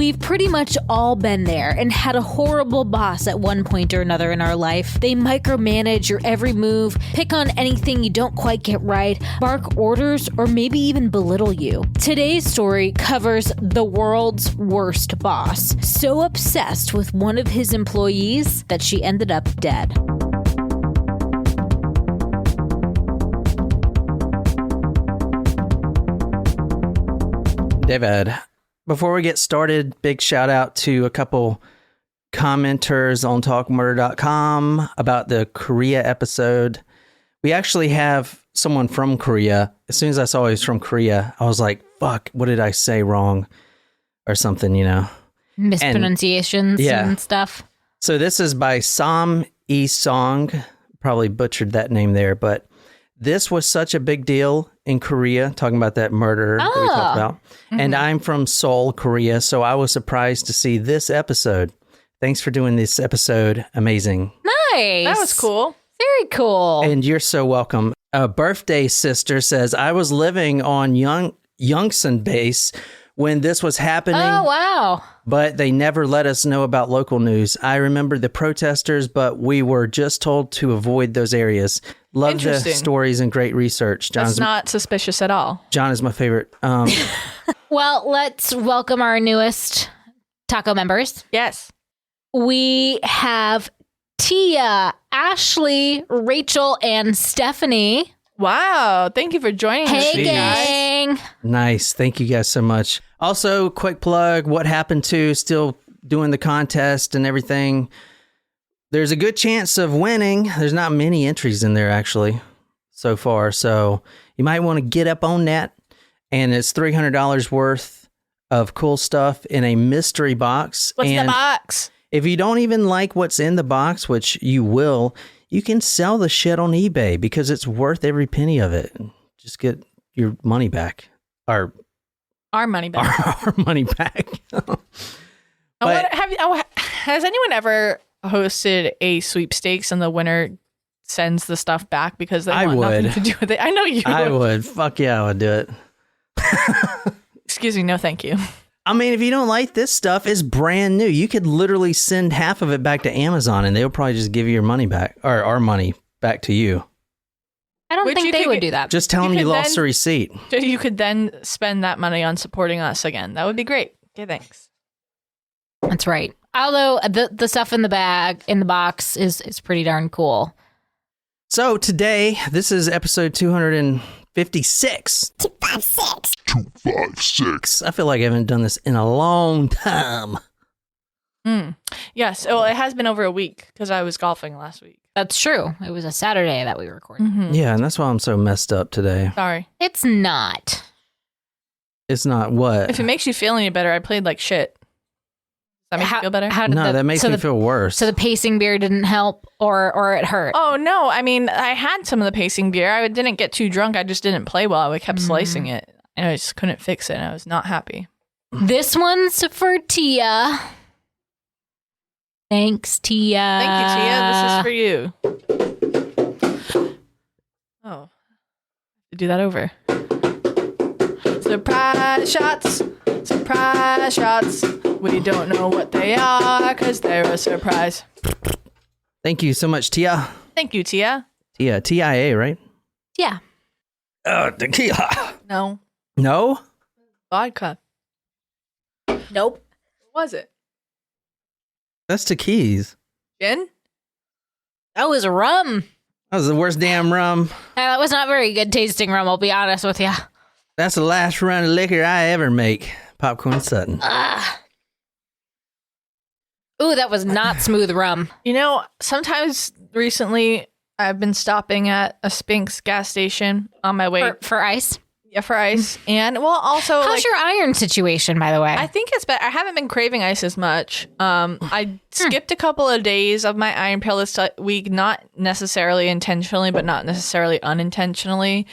We've pretty much all been there and had a horrible boss at one point or another in our life. They micromanage your every move, pick on anything you don't quite get right, bark orders, or maybe even belittle you. Today's story covers the world's worst boss, so obsessed with one of his employees that she ended up dead. David, before we get started, big shout out to a couple commenters on talkmurder.com about the Korea episode. We actually have someone from Korea. As soon as I saw he was from Korea, I was like, fuck, what did I say wrong? Or something, you know. Mispronunciations and stuff. So this is by Sam E-song. Probably butchered that name there, but this was such a big deal in Korea, talking about that murder that we talked about. Mm-hmm. And I'm from Seoul, Korea, so I was surprised to see this episode. Thanks for doing this episode. Amazing. Nice. That was cool. Very cool. And you're so welcome. A birthday sister says, I was living on Yongsan base when this was happening. Oh, wow. But they never let us know about local news. I remember the protesters, but we were just told to avoid those areas. Love the stories and great research. That's not suspicious at all. John is my favorite. Well, let's welcome our newest taco members. Yes. We have Tia, Ashley, Rachel, and Stephanie. Wow. Thank you for joining us. Hey, gang. Nice. Thank you guys so much. Also, quick plug, What Happened To, still doing the contest and everything. There's a good chance of winning. There's not many entries in there, actually, so far. So you might want to get up on that. And it's $300 worth of cool stuff in a mystery box. What's the box? If you don't even like what's in the box, which you will, you can sell the shit on eBay because it's worth every penny of it. Just get your money back. Our money back. Our money back. Has anyone ever hosted a sweepstakes and the winner sends the stuff back because they want nothing to do with it? I know you I would. Fuck yeah, I would do it. Excuse me, no thank you. I mean, if you don't like this stuff, it's brand new. You could literally send half of it back to Amazon and they'll probably just give you your money back, or our money back to you. I don't think they would do that. Just tell them you lost the receipt. You could then spend that money on supporting us again. That would be great. Okay, thanks. That's right. Although the stuff in the box is pretty darn cool. So today, this is episode 256. 256. I feel like I haven't done this in a long time. Yes. Well, it has been over a week because I was golfing last week. That's true. It was a Saturday that we recorded. Mm-hmm. Yeah, and that's why I'm so messed up today. Sorry. It's not. It's not what? If it makes you feel any better, I played like shit. Does that make you feel better? That makes me feel worse. So the pacing beer didn't help or it hurt? Oh, no. I mean, I had some of the pacing beer. I didn't get too drunk. I just didn't play well. I kept slicing it. And I just couldn't fix it. And I was not happy. This one's for Tia. Thanks, Tia. Thank you, Tia. This is for you. Oh. Do that over. Surprise shots. Surprise shots. We don't know what they are because they're a surprise. Thank you so much, Tia. Thank you, Tia. Tia, T-I-A, right? Yeah. Tequila. No. No? Vodka. Nope. What was it? That's tequila. Gin? That was rum. That was the worst damn rum. That was not very good tasting rum, I'll be honest with you. That's the last run of liquor I ever make. Popcorn Sutton. Ooh, that was not smooth rum. You know, sometimes recently I've been stopping at a Spink's gas station on my way. For ice? Yeah, for ice. And, well, also... How's your iron situation, by the way? I think it's better. I haven't been craving ice as much. I skipped a couple of days of my iron pill this week, not necessarily intentionally, but not necessarily unintentionally.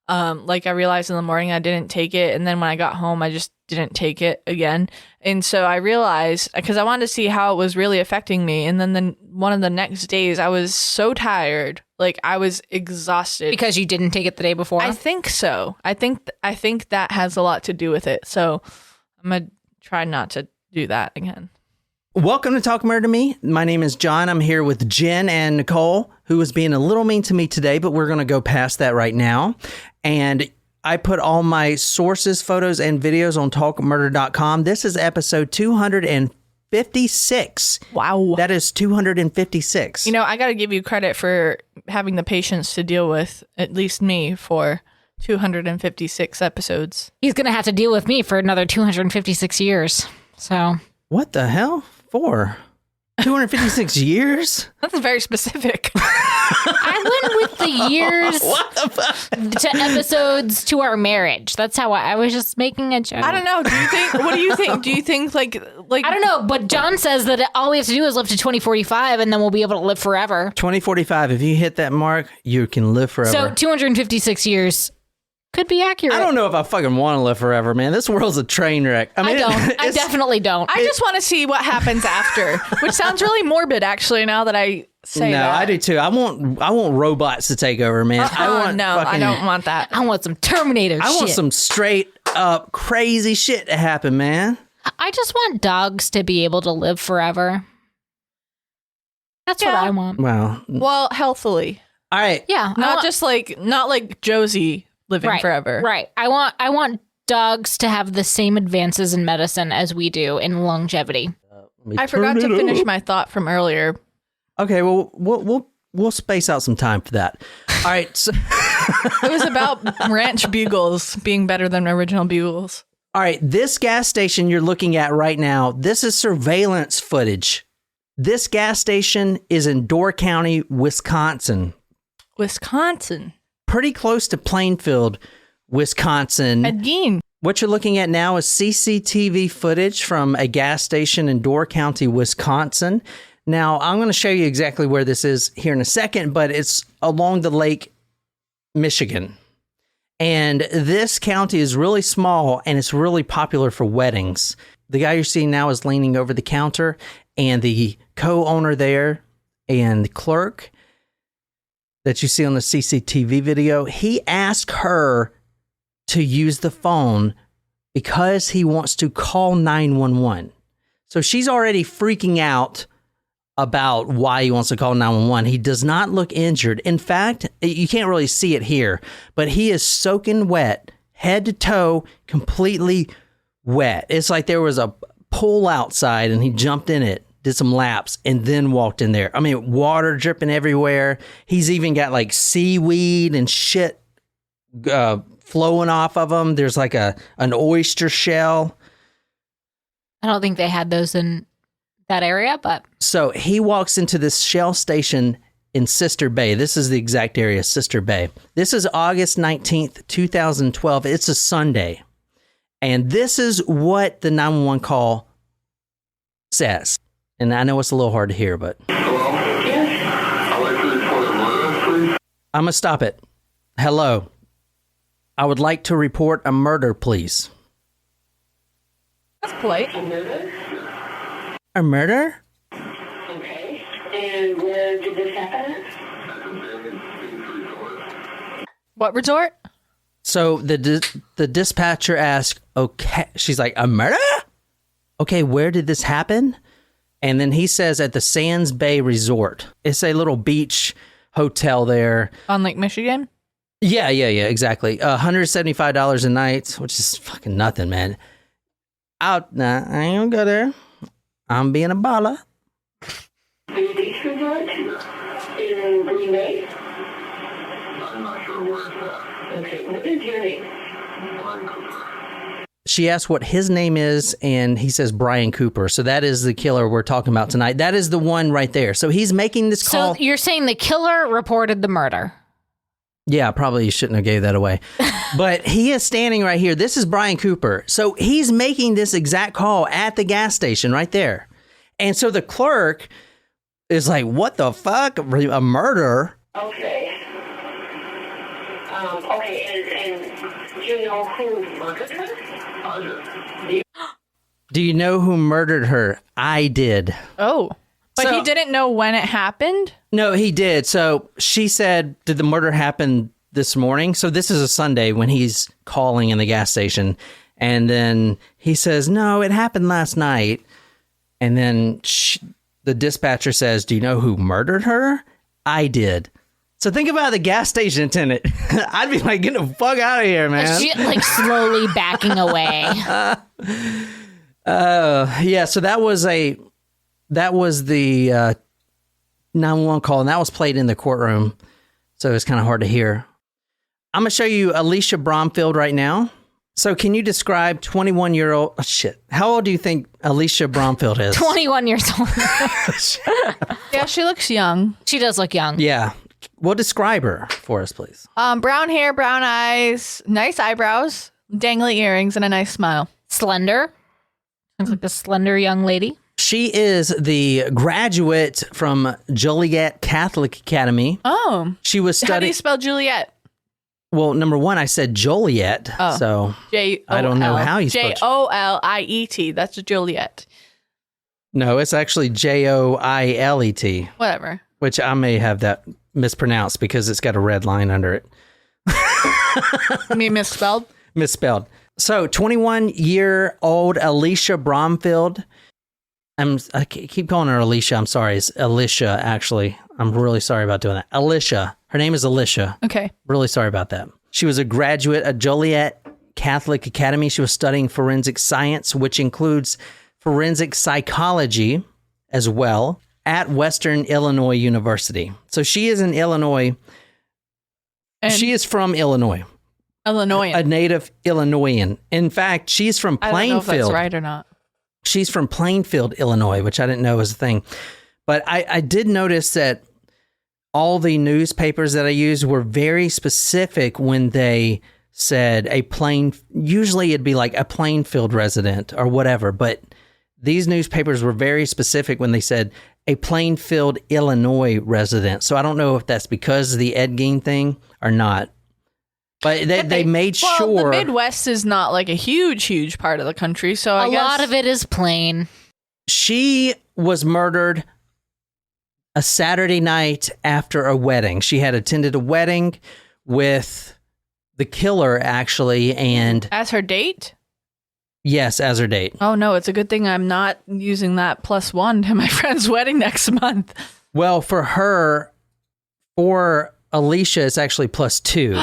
Like I realized in the morning I didn't take it, and then when I got home I just didn't take it again. And so I realized, because I wanted to see how it was really affecting me, and then one of the next days I was so tired, like I was exhausted. Because you didn't take it the day before? I think so. I think that has a lot to do with it. So I'm gonna try not to do that again. Welcome to Talk Murder to Me. My name is John. I'm here with Jen and Nicole, who was being a little mean to me today, but we're going to go past that right now. And I put all my sources, photos, and videos on talkmurder.com. This is episode 256. Wow. That is 256. You know, I got to give you credit for having the patience to deal with, at least me, for 256 episodes. He's going to have to deal with me for another 256 years. So. What the hell? For 256 years? That's very specific. I went with the years What the fuck? to episodes to our marriage. That's how I was just making a joke. I don't know. What do you think? Do you think like I don't know, but John says that all we have to do is live to 2045 and then we'll be able to live forever. 2045. If you hit that mark, you can live forever. So 256 years could be accurate. I don't know if I fucking want to live forever, man. This world's a train wreck. I don't. I definitely don't. I just want to see what happens after, which sounds really morbid, actually. Now that I say no, that, I do too. I want robots to take over, man. I don't want that. I want some Terminator shit. I want some straight up crazy shit to happen, man. I just want dogs to be able to live forever. That's what I want. Well, healthily. all right. Yeah. Not like Josie living forever. Right. I want dogs to have the same advances in medicine as we do in longevity. I forgot to finish my thought from earlier. Okay, well, we'll space out some time for that. All right. So It was about ranch bugles being better than original bugles. all right, this gas station you're looking at right now, this is surveillance footage. This gas station is in Door County, Wisconsin. Wisconsin. Pretty close to Plainfield, Wisconsin. Again. What you're looking at now is CCTV footage from a gas station in Door County, Wisconsin. Now, I'm going to show you exactly where this is here in a second, but it's along the lake, Michigan. And this county is really small, and it's really popular for weddings. The guy you're seeing now is leaning over the counter, and the co-owner there and the clerk that you see on the CCTV video, he asked her to use the phone because he wants to call 911. So she's already freaking out about why he wants to call 911. He does not look injured. In fact, you can't really see it here, but he is soaking wet, head to toe, completely wet. It's like there was a pool outside and he jumped in it, did some laps, and then walked in there. I mean, water dripping everywhere. He's even got like seaweed and shit flowing off of him. There's like an oyster shell. I don't think they had those in that area, but. So he walks into this shell station in Sister Bay. This is the exact area, Sister Bay. This is August 19th, 2012. It's a Sunday. And this is what the 911 call says. And I know it's a little hard to hear, but. Hello? Yes. I'd like to report a murder, please. I'm going to stop it. Hello. I would like to report a murder, please. That's polite. A murder? A murder? Okay. And where did this happen? At the Vegas resort. What resort? So the dispatcher asked, okay, she's like, a murder? Okay, where did this happen? And then he says at the Sands Bay Resort. It's a little beach hotel there. On Lake Michigan? Yeah, exactly. $175 a night, which is fucking nothing, man. I ain't gonna go there. I'm being a baller. The beach resort? In Green Bay? I'm not sure where it's at. Okay, what is your name? Brian Cooper. She asked what his name is, and he says Brian Cooper. So that is the killer we're talking about tonight. That is the one right there. So he's making this call. So you're saying the killer reported the murder? Yeah, probably you shouldn't have gave that away. But he is standing right here. This is Brian Cooper. So he's making this exact call at the gas station right there. And so the clerk is like, what the fuck? A murder? Okay. Okay, and do you know who murdered her? I did. Do you know who murdered her? I did. Oh. But So- he didn't know when it happened? No, he did. So she said, did the murder happen this morning? So this is a Sunday when he's calling in the gas station. And then he says, no, it happened last night. And then the dispatcher says, do you know who murdered her? I did. So think about the gas station attendant. I'd be like, get the fuck out of here, man. She, like, slowly backing away. Yeah, so that was the 911 call, and that was played in the courtroom. So it's kind of hard to hear. I'm going to show you Alisha Bromfield right now. So can you describe 21-year-old... Oh, shit. How old do you think Alisha Bromfield is? 21 years old. Yeah, she looks young. She does look young. Yeah. Well, describe her for us, please. Brown hair, brown eyes, nice eyebrows, dangly earrings, and a nice smile. Slender. Looks like a slender young lady. She is the graduate from Joliet Catholic Academy. Oh. She was How do studying... you spell Juliet? Well, number one, I said Joliet, so I don't know how you spell Joliet. That's Juliet. No, it's actually Joilet, Whatever. which I may have that mispronounced because it's got a red line under it. I mean, misspelled? Misspelled. So, 21-year-old Alisha Bromfield. I keep calling her Alicia. I'm sorry. It's Alisha, actually. I'm really sorry about doing that. Alisha. Her name is Alisha. Okay. Really sorry about that. She was a graduate at Joliet Catholic Academy. She was studying forensic science, which includes forensic psychology as well, at Western Illinois University. So she is in Illinois. And she is from Illinois. Illinoisan. A native Illinoisan. In fact, she's from Plainfield. I don't know if that's right or not. She's from Plainfield, Illinois, which I didn't know was a thing. But I did notice that all the newspapers that I used were very specific when they said usually it'd be like a Plainfield resident or whatever. But these newspapers were very specific when they said a Plainfield, Illinois resident. So I don't know if that's because of the Ed Gein thing or not. But they made sure... Well, the Midwest is not like a huge part of the country, so I guess... A lot of it is plain. She was murdered a Saturday night after a wedding. She had attended a wedding with the killer, actually, and... As her date? Yes, as her date. Oh, no, it's a good thing I'm not using that +1 to my friend's wedding next month. Well, for Alisha, it's actually +2.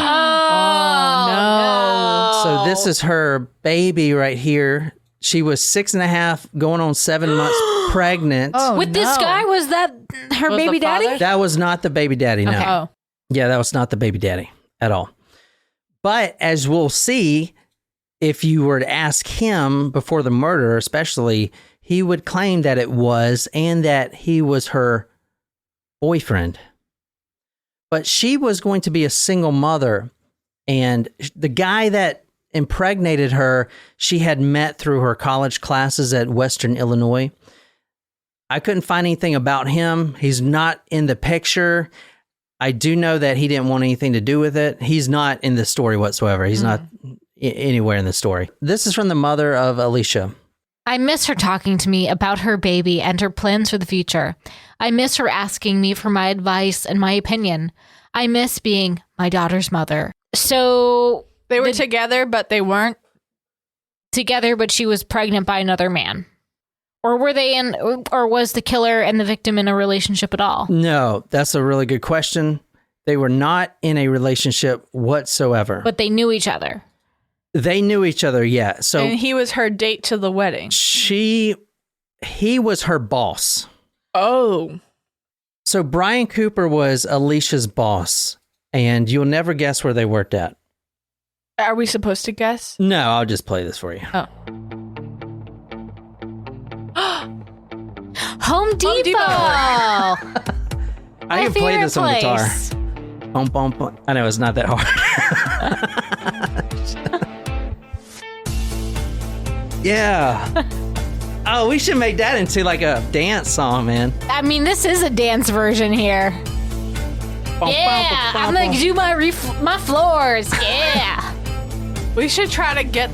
Oh, no. So this is her baby right here. She was 6.5, going on 7 months pregnant. Oh, With this guy, was that her Was baby the father? daddy? That was not the baby daddy, no. Okay. Oh. Yeah, that was not the baby daddy at all. But as we'll see, if you were to ask him before the murder, especially, he would claim that it was and that he was her boyfriend. But she was going to be a single mother, and the guy that impregnated her, she had met through her college classes at Western Illinois. I couldn't find anything about him. He's not in the picture. I do know that he didn't want anything to do with it. He's not in the story whatsoever. He's not anywhere in the story. This is from the mother of Alisha. I miss her talking to me about her baby and her plans for the future. I miss her asking me for my advice and my opinion. I miss being my daughter's mother. So They were together, but they weren't? Together, but she was pregnant by another man. Or was the killer and the victim in a relationship at all? No, that's a really good question. They were not in a relationship whatsoever. But they knew each other. They knew each other, yeah. So And he was her date to the wedding. he was her boss. Oh. So Brian Cooper was Alicia's boss, and you'll never guess where they worked at. Are we supposed to guess? No, I'll just play this for you. Oh. Home Depot! I can play this on guitar. place. Bum, bum, bum. I know it's not that hard. Yeah. Oh, we should make that into like a dance song, man. I mean, this is a dance version here. Bum, Yeah, bum, I'm bum, gonna bum. do my floors. Yeah. We should try to get...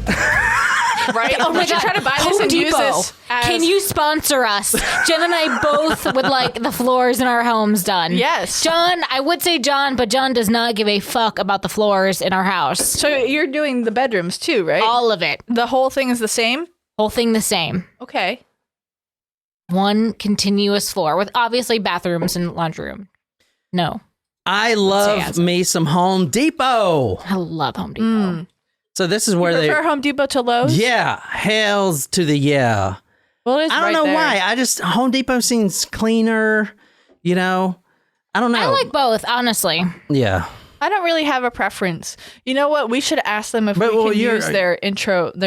Right? Oh my we should God. try to buy this Home and use Depot. this as... Can you sponsor us? Jen and I both would like the floors in our homes done. Yes. John, I would say John, but John does not give a fuck about the floors in our house. So you're doing the bedrooms too, right? All of it. The whole thing is the same? Whole thing the same. Okay. One continuous floor with obviously bathrooms and laundry room. No. I love me some Home Depot. I love Home Depot. So this is where You prefer Home Depot to Lowe's? Yeah, hells to the yeah. Well, it is I don't right know there. why. I just Home Depot seems cleaner. You know, I don't know. I like both, honestly. Yeah. I don't really have a preference. You know what? We should ask them if we can use their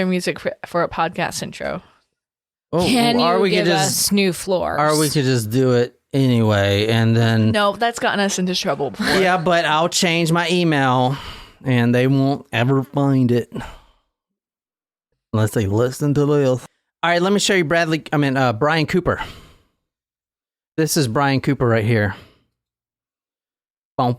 music for a podcast intro. Oh, Can or you we give could us new floors? Or we could just do it anyway, and then. No, that's gotten us into trouble before. Yeah, but I'll change my email, and they won't ever find it unless they listen to this. All right, let me show you Brian Cooper. This is Brian Cooper right here. Oh,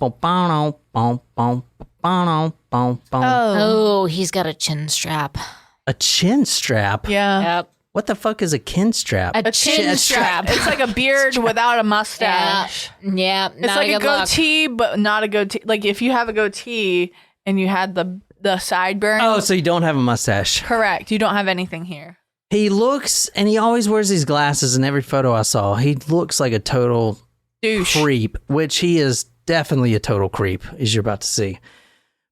he's got a chin strap. A chin strap? Yeah. Yep. What the fuck is a chin strap? A chin strap. It's like a beard without a mustache. Yeah. It's like a goatee, but not a goatee. Like if you have a goatee and you had the sideburns. Oh, so you don't have a mustache. Correct. You don't have anything here. He looks, and he always wears these glasses in every photo I saw. He looks like a total Douche. creep, which he is definitely a total creep, as you're about to see.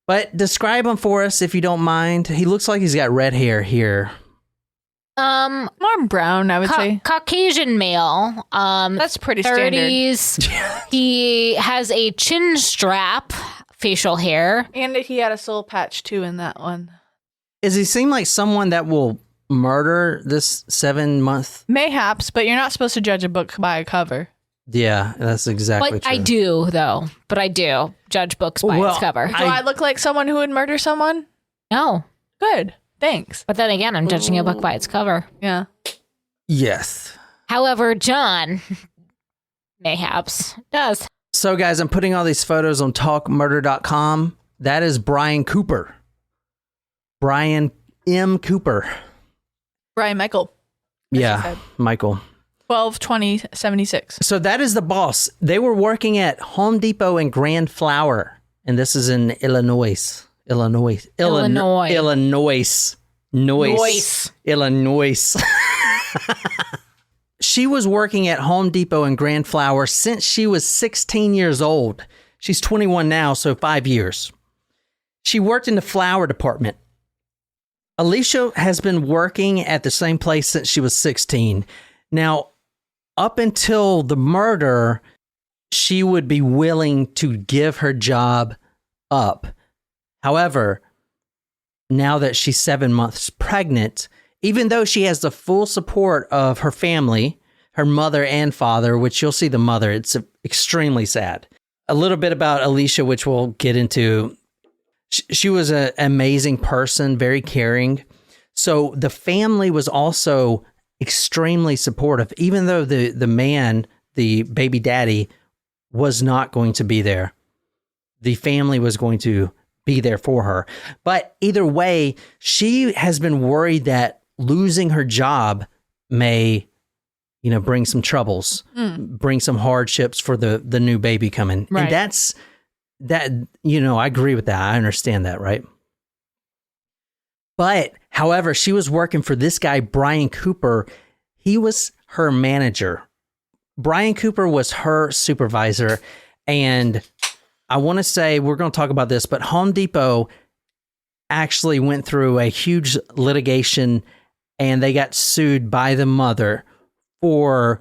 But describe him for us if you don't mind. He looks like he's got red hair here. More brown, I would say. Caucasian male. That's pretty standard. 30s. He has a chin strap, facial hair. And he had a soul patch too in that one. Does he seem like someone that will murder this 7-month? Mayhaps, but you're not supposed to judge a book by a cover. Yeah, that's exactly But true. I do, though. But I do judge books by its cover. Do I look like someone who would murder someone? No. Good. Thanks. But then again, I'm judging a book by its cover. Yeah. Yes. However, John, mayhaps, does. So, guys, I'm putting all these photos on talkmurder.com. That is Brian Cooper. Brian M. Cooper. Brian Michael. Yeah, Michael. 12/20/76. So that is the boss. They were working at Home Depot in Grand Flower, and this is in Illinois. Illinois. She was working at Home Depot in Grand Flower since she was 16 years old. She's 21 now, so 5 years. She worked in the flower department. Alisha has been working at the same place since she was 16. Now, up until the murder, she would be willing to give her job up. However, now that she's 7 months pregnant, even though she has the full support of her family, her mother and father, which you'll see the mother, it's extremely sad. A little bit about Alisha, which we'll get into. She was an amazing person, very caring. So the family was also extremely supportive, even though the man, the baby daddy, was not going to be there. The family was going to be there for her. But either way, she has been worried that losing her job may, bring some troubles, bring some hardships for the new baby coming. Right. And I agree with that. I understand that, right? But, however, she was working for this guy, Brian Cooper. He was her manager. Brian Cooper was her supervisor. And I want to say, we're going to talk about this, but Home Depot actually went through a huge litigation and they got sued by the mother and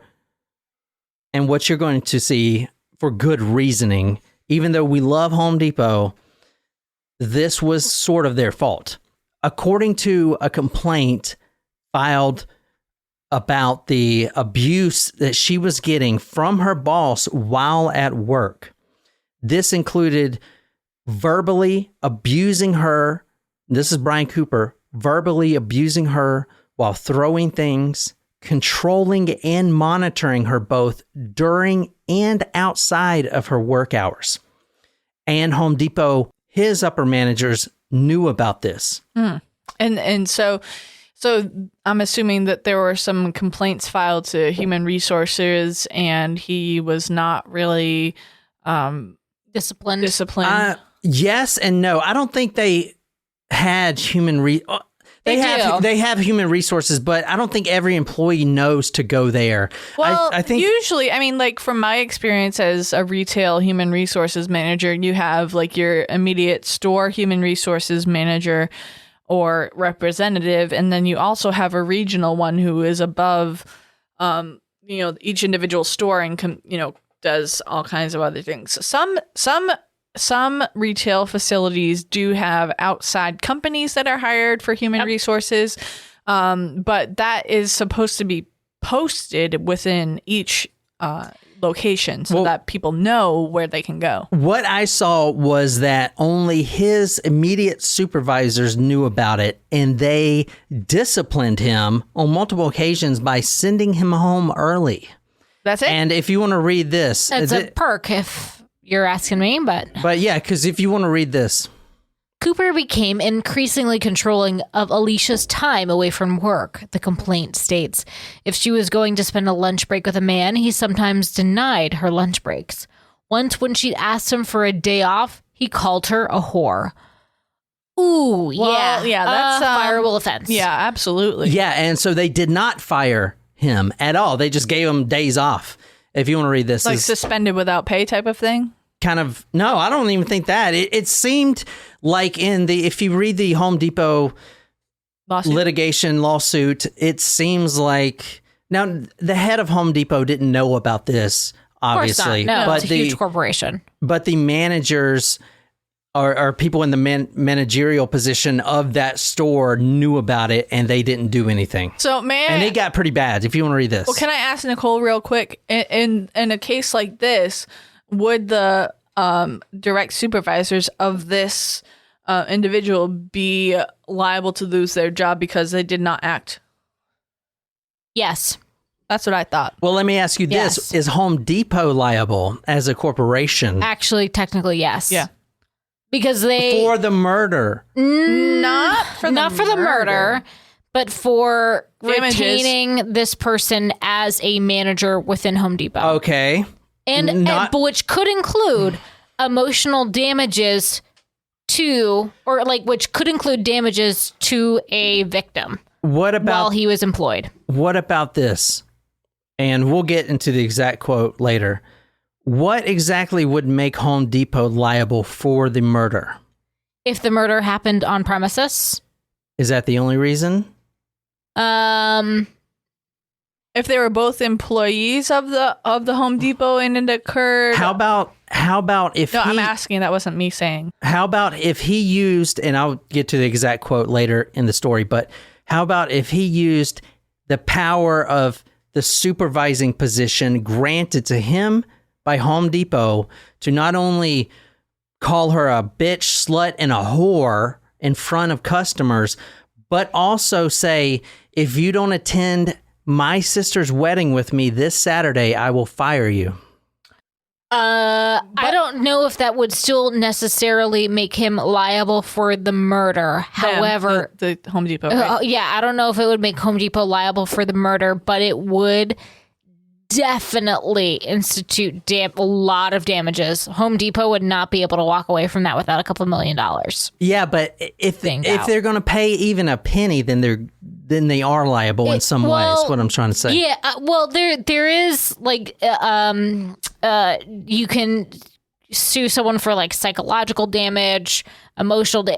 what you're going to see, for good reasoning. Even though we love Home Depot, this was sort of their fault. According to a complaint filed about the abuse that she was getting from her boss while at work, this included verbally abusing her. This is Brian Cooper, verbally abusing her while throwing things, controlling and monitoring her both during and outside of her work hours. And Home Depot, his upper managers, knew about this. And so I'm assuming that there were some complaints filed to Human Resources, and he was not really disciplined. Yes and no. I don't think they had They do. They have human resources, but I don't think every employee knows to go there. Well, I think usually, I mean, like from my experience as a retail human resources manager, you have like your immediate store human resources manager or representative, and then you also have a regional one who is above, each individual store and does all kinds of other things. Some retail facilities do have outside companies that are hired for human resources, but that is supposed to be posted within each location so that people know where they can go. what I saw was that only his immediate supervisors knew about it, and they disciplined him on multiple occasions by sending him home early. That's it? And if you want to read this, That's a perk if you're asking me, but yeah, because if you want to read this, Cooper became increasingly controlling of Alicia's time away from work, the complaint states. If she was going to spend a lunch break with a man, he sometimes denied her lunch breaks. Once when she'd asked him for a day off, he called her a whore. Ooh, yeah, that's a fireable offense. Yeah, absolutely. yeah, and so they did not fire him at all. They just gave him days off. If you want to read this, Like is suspended without pay type of thing? kind of no. I don't even think that. It seemed like if you read the Home Depot litigation lawsuit, it seems like now the head of Home Depot didn't know about this, obviously, Of course not. No, but it's a huge corporation. But the managers are people in the managerial position of that store knew about it, and they didn't do anything. So and it got pretty bad. If you want to read this, Well, can I ask Nicole real quick? In a case like this, would the direct supervisors of this individual be liable to lose their job because they did not act? Yes. That's what I thought. well, let me ask you this: Yes. is Home Depot liable as a corporation Actually, technically, yes. Yeah. Because they... for the murder? Not for the murder, but for Damages. retaining this person as a manager within Home Depot. Okay. But which could include emotional damages which could include damages to a victim What about while he was employed. What about this? And we'll get into the exact quote later. What exactly would make Home Depot liable for the murder? If the murder happened on premises, Is that the only reason? If they were both employees of the Home Depot and it occurred. How about if No, I'm asking. That wasn't me saying. How about if he used, and I'll get to the exact quote later in the story, but how about if he used the power of the supervising position granted to him by Home Depot to not only call her a bitch, slut, and a whore in front of customers, but also say, if you don't attend my sister's wedding with me this Saturday, I will fire you. I don't know if that would still necessarily make him liable for the murder. However, the Home Depot. Right? I don't know if it would make Home Depot liable for the murder, but it would definitely institute a lot of damages. Home Depot would not be able to walk away from that without a couple $1 million. Yeah, but if they're going to pay even a penny, then they are liable in some way. Is what I'm trying to say. Yeah, there is like you can sue someone for like psychological damage, emotional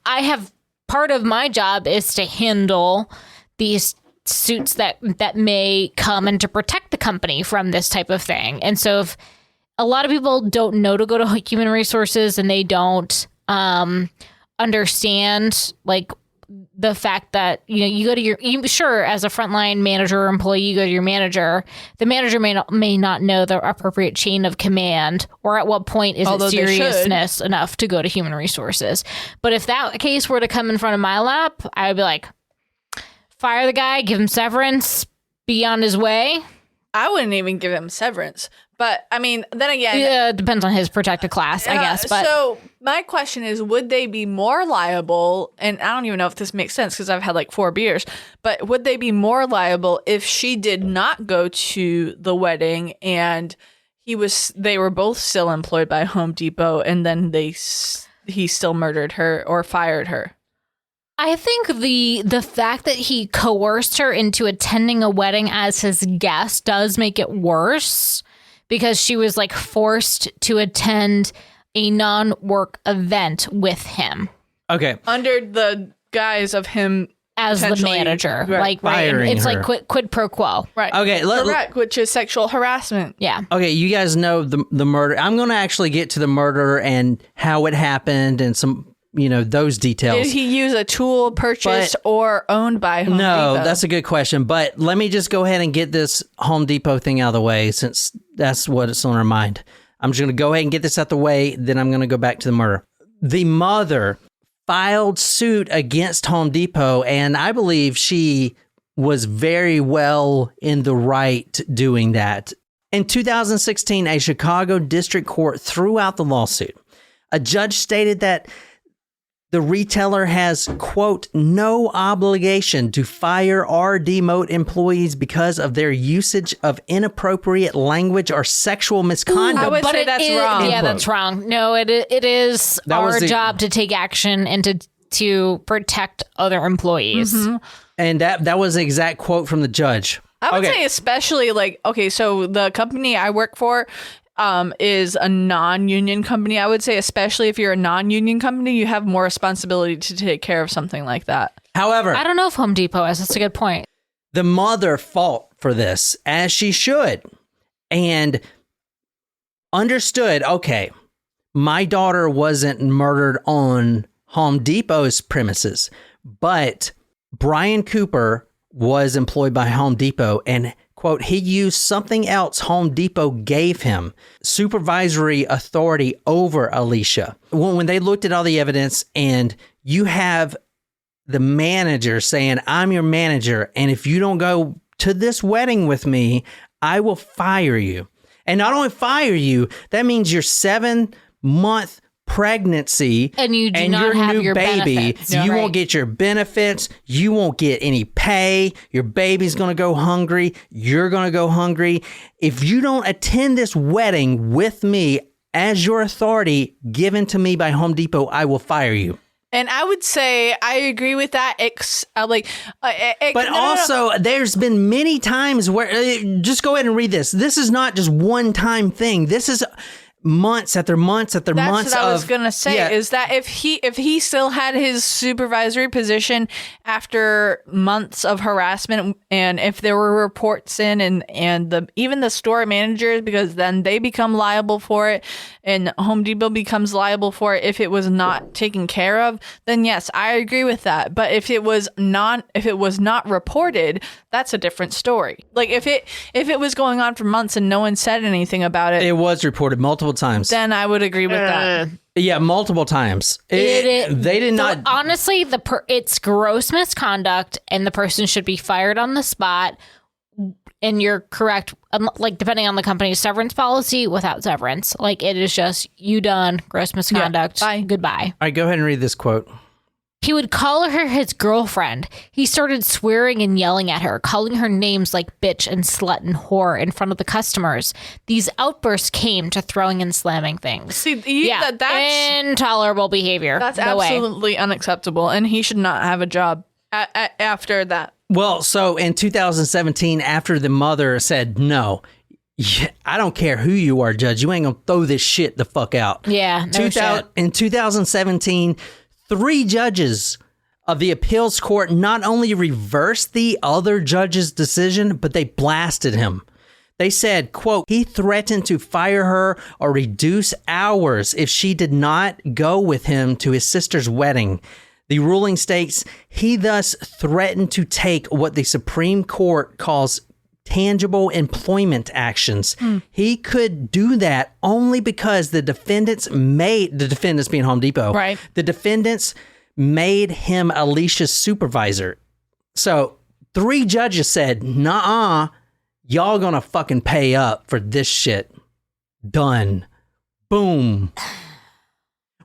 I have part of my job is to handle these suits that may come and to protect the company from this type of thing. And so if a lot of people don't know to go to human resources and they don't understand like the fact that you go to sure, as a frontline manager or employee, you go to your manager. The manager may not know the appropriate chain of command or at what point is it seriousness enough to go to human resources. But if that case were to come in front of my lap, I would be like, fire the guy, give him severance, be on his way. I wouldn't even give him severance. But I mean, then again, it depends on his protected class, I guess. But so my question is, would they be more liable? And I don't even know if this makes sense because I've had like 4 beers. But would they be more liable if she did not go to the wedding and they were both still employed by Home Depot, and then he still murdered her or fired her? I think the fact that he coerced her into attending a wedding as his guest does make it worse, because she was like forced to attend a non-work event with him. Okay. Under the guise of him as the manager. Right. Right. It's her. like quid pro quo. Right. Okay. Correct, which is sexual harassment. Yeah. Okay, you guys know the murder. I'm going to actually get to the murder and how it happened and some, those details. Did he use a tool purchased or owned by Home No, Depot? that's a good question. But let me just go ahead and get this Home Depot thing out of the way, since that's what's on our mind. I'm just going to go ahead and get this out the way. Then I'm going to go back to the murder. The mother filed suit against Home Depot, and I believe she was very well in the right doing that. In 2016, a Chicago district court threw out the lawsuit. A judge stated that the retailer has, quote, no obligation to fire or demote employees because of their usage of inappropriate language or sexual misconduct. I would say that's wrong. Yeah, that's wrong. No, it is our job to take action and to protect other employees. Mm-hmm. And that was the exact quote from the judge. I would say especially so the company I work for is a non-union company. I would say especially if you're a non-union company, you have more responsibility to take care of something like that. However, I don't know if Home Depot is. That's a good point. The mother fought for this, as she should, and understood, okay, my daughter wasn't murdered on Home Depot's premises, but Brian Cooper was employed by Home Depot, and quote, he used something else Home Depot gave him, supervisory authority over Alisha. When they looked at all the evidence, and you have the manager saying, I'm your manager, and if you don't go to this wedding with me, I will fire you. And not only fire you, that means your 7-month pregnancy and you do not your have new your baby, benefits. you Right. won't get your benefits, you won't get any pay, your baby's going to go hungry, you're going to go hungry. If you don't attend this wedding with me as your authority given to me by Home Depot, I will fire you. And I would say I agree with that. But also, there's been many times where, just go ahead and read this. This is not just one time thing. This is months after months after months. That's what I was gonna say. Is that if he still had his supervisory position after months of harassment, and if there were reports in, and even the store managers, because then they become liable for it, and Home Depot becomes liable for it if it was not taken care of, then yes, I agree with that. But if it was not reported, that's a different story. Like if it was going on for months and no one said anything about it, it was reported multiple times. then I would agree with that. Yeah, multiple times. They did not. Honestly, it's gross misconduct, and the person should be fired on the spot. And you're correct. Like, depending on the company's severance policy, without severance, like, it is just you done, gross misconduct. Yeah, bye. Goodbye. All right, go ahead and read this quote. He would call her his girlfriend. He started swearing and yelling at her, calling her names like bitch and slut and whore in front of the customers. These outbursts came to throwing and slamming things. See, that's intolerable behavior. That's No way. absolutely unacceptable, and he should not have a job after that. Well, so in 2017, after the mother said, no, I don't care who you are, Judge, you ain't gonna throw this shit the fuck out. Yeah, no shit. In 2017, 3 judges of the appeals court not only reversed the other judge's decision, but they blasted him. They said, quote, he threatened to fire her or reduce hours if she did not go with him to his sister's wedding. The ruling states he thus threatened to take what the Supreme Court calls tangible employment actions. He could do that only because the defendants being Home Depot, right? The defendants made him Alicia's supervisor. So 3 judges said, nah, y'all gonna fucking pay up for this shit. Done. Boom.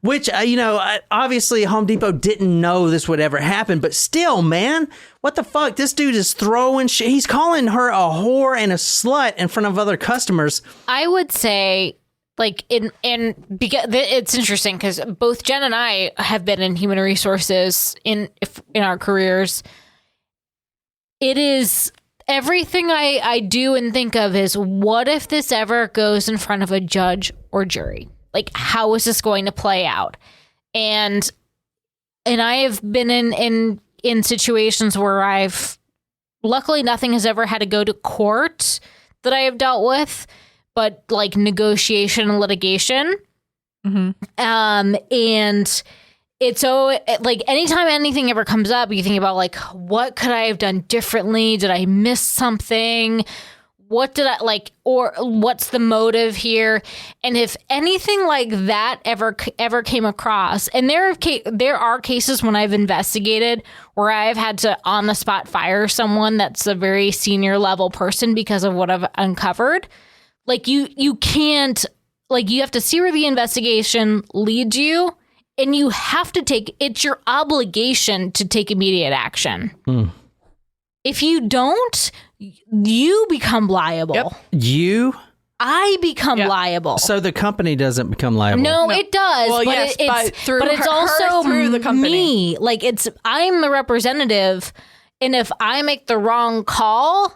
Which, obviously Home Depot didn't know this would ever happen, but still, man, what the fuck? This dude is throwing shit. He's calling her a whore and a slut in front of other customers. I would say Like because it's interesting because both Jen and I have been in human resources in our careers. It is everything I do and think of is, what if this ever goes in front of a judge or jury? Like, how is this going to play out? And I have been in situations where luckily nothing has ever had to go to court that I have dealt with, but like negotiation and litigation. Mm-hmm. And it's so like anytime anything ever comes up, you think about like, what could I have done differently? Did I miss something? What did I like, or what's the motive here? And if anything like that ever came across, and there are cases when I've investigated where I've had to on the spot fire someone that's a very senior level person because of what I've uncovered. Like you can't, like, you have to see where the investigation leads you, and you have to it's your obligation to take immediate action. If you don't, you become liable. Yep. I become liable. So the company doesn't become liable. No, it does. Well, but yes, it's also through the company. me. Like, I'm the representative, and if I make the wrong call,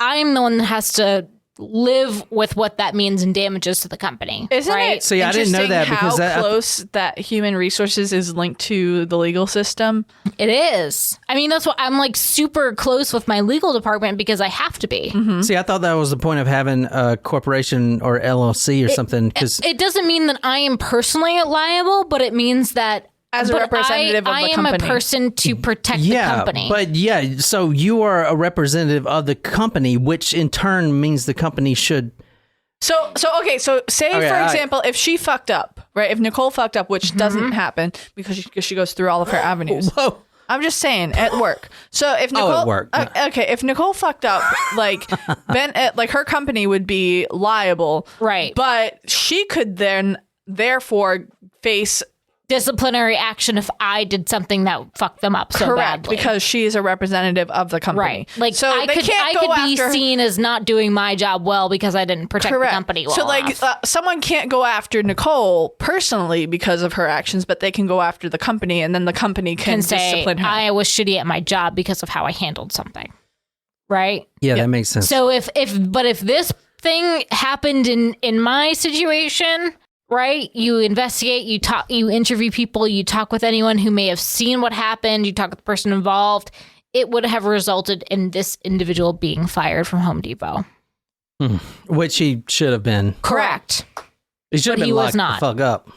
I'm the one that has to live with what that means in damages to the company. Isn't right? it See, I didn't know that because how close that human resources is linked to the legal system? It is. I mean, that's what I'm like super close with my legal department because I have to be. Mm-hmm. See, I thought that was the point of having a corporation or LLC or something. Because it doesn't mean that I am personally liable, but it means that as a representative of the company. I am a person to protect the company. But so you are a representative of the company, which in turn means the company should. So say for example, if she fucked up, right? If Nicole fucked up, which doesn't happen because she goes through all of her avenues. Whoa. I'm just saying, at work. So if Nicole, at work. If Nicole fucked up, like like her company would be liable, right? But she could then therefore face disciplinary action if I did something that fucked them up so badly. Because she is a representative of the company. Right. Like, so I could be seen as not doing my job well because I didn't protect the company well enough. So, someone can't go after Nicole personally because of her actions, but they can go after the company, and then the company can discipline her. I was shitty at my job because of how I handled something. Right? Yeah, that makes sense. So if this thing happened in my situation, right? You investigate, you talk, you interview people, you talk with anyone who may have seen what happened, you talk with the person involved, it would have resulted in this individual being fired from Home Depot. Which he should have been. Correct. He should have been locked the fuck up.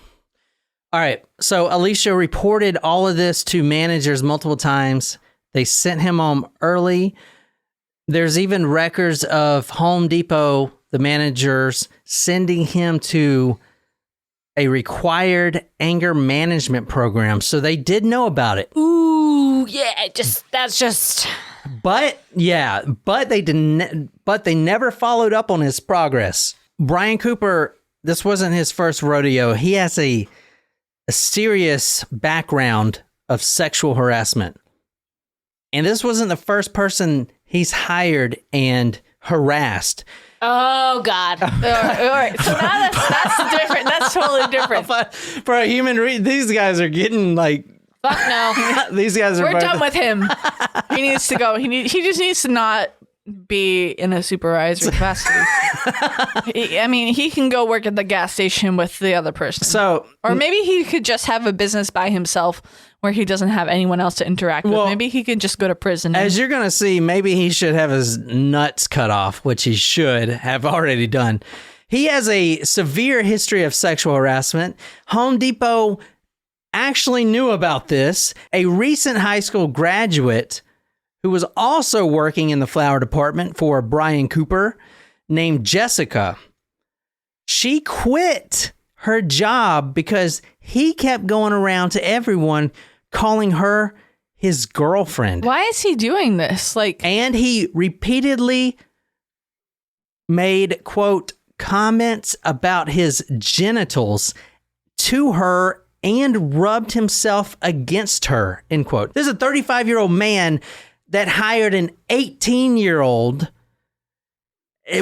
All right. So Alisha reported all of this to managers multiple times. They sent him home early. There's even records of Home Depot, the managers, sending him to a required anger management program. So they did know about it. Ooh, yeah, that's just. But they didn't. But they never followed up on his progress. Brian Cooper, this wasn't his first rodeo. He has a serious background of sexual harassment, and this wasn't the first person he's hired and harassed. Oh, God. All right. So now that's different. That's totally different. For a human these guys are getting like... Fuck no. These guys are... We're done with him. He needs to go. He just needs to not be in a supervisory capacity. He can go work at the gas station with the other person. Or maybe he could just have a business by himself where he doesn't have anyone else to interact with. Maybe he could just go to prison. As you're going to see, maybe he should have his nuts cut off, which he should have already done. He has a severe history of sexual harassment. Home Depot actually knew about this. A recent high school graduate who was also working in the flower department for Brian Cooper named Jessica. She quit her job because he kept going around to everyone calling her his girlfriend. Why is he doing this? And he repeatedly made, quote, comments about his genitals to her and rubbed himself against her, end quote. There's a 35-year-old man that hired an 18-year-old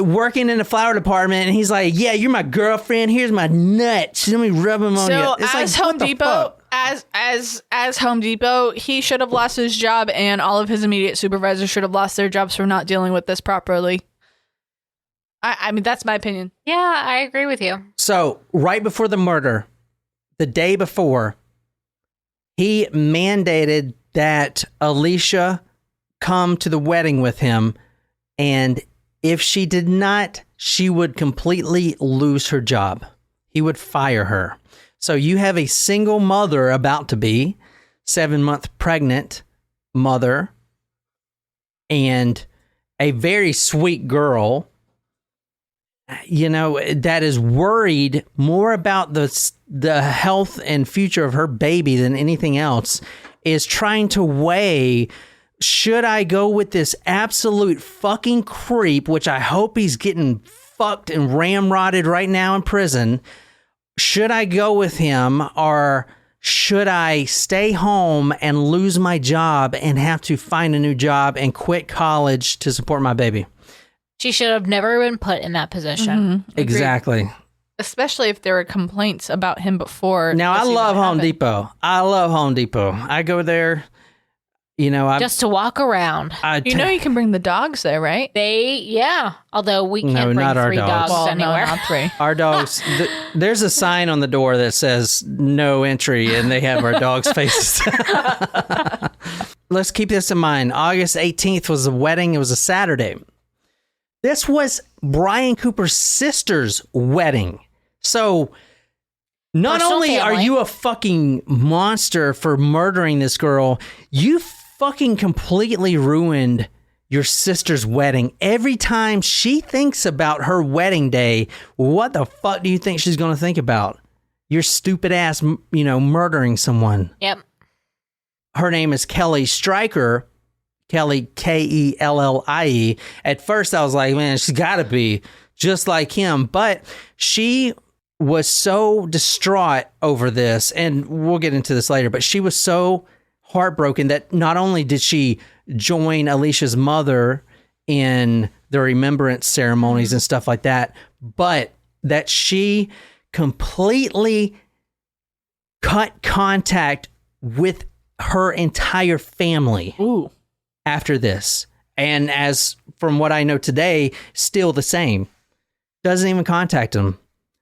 working in the flower department, and he's like, yeah, you're my girlfriend. Here's my nuts. Let me rub them on you. So It's as like, Home what the Depot, fuck? as Home Depot, he should have lost his job, and all of his immediate supervisors should have lost their jobs for not dealing with this properly. I mean, that's my opinion. Yeah, I agree with you. So right before the murder, the day before, he mandated that Alisha come to the wedding with him, and if she did not, she would completely lose her job. He would fire her. So you have a single mother about to be, 7-month pregnant mother, and a very sweet girl, you know, that is worried more about the health and future of her baby than anything else, is trying to weigh, should I go with this absolute fucking creep, which I hope he's getting fucked and ramrodded right now in prison? Should I go with him, or should I stay home and lose my job and have to find a new job and quit college to support my baby? She should have never been put in that position. Mm-hmm. Exactly. Especially if there were complaints about him before. Now, I love Home Depot. I love Home Depot. I go there, you know, Just to walk around. You know, you can bring the dogs there, right? Although we can't No, bring not our 3 dogs. dogs Well, anywhere. no, not 3. our dogs, there's a sign on the door that says no entry, and they have our dogs' faces. Let's keep this in mind. August 18th was the wedding. It was a Saturday. This was Brian Cooper's sister's wedding. So not Personal only are family. you a fucking monster for murdering this girl, you fucking completely ruined your sister's wedding. Every time she thinks about her wedding day, what the fuck do you think she's going to think about? Your stupid ass, you know, murdering someone. Yep. Her name is Kelly Stryker. Kelly, Kellie. At first, I was like, man, she's got to be just like him. But she was so distraught over this, and we'll get into this later, but she was so heartbroken that not only did she join Alisha's mother in the remembrance ceremonies and stuff like that, but that she completely cut contact with her entire family. Ooh. After this. And as from what I know today, still the same. Doesn't even contact them.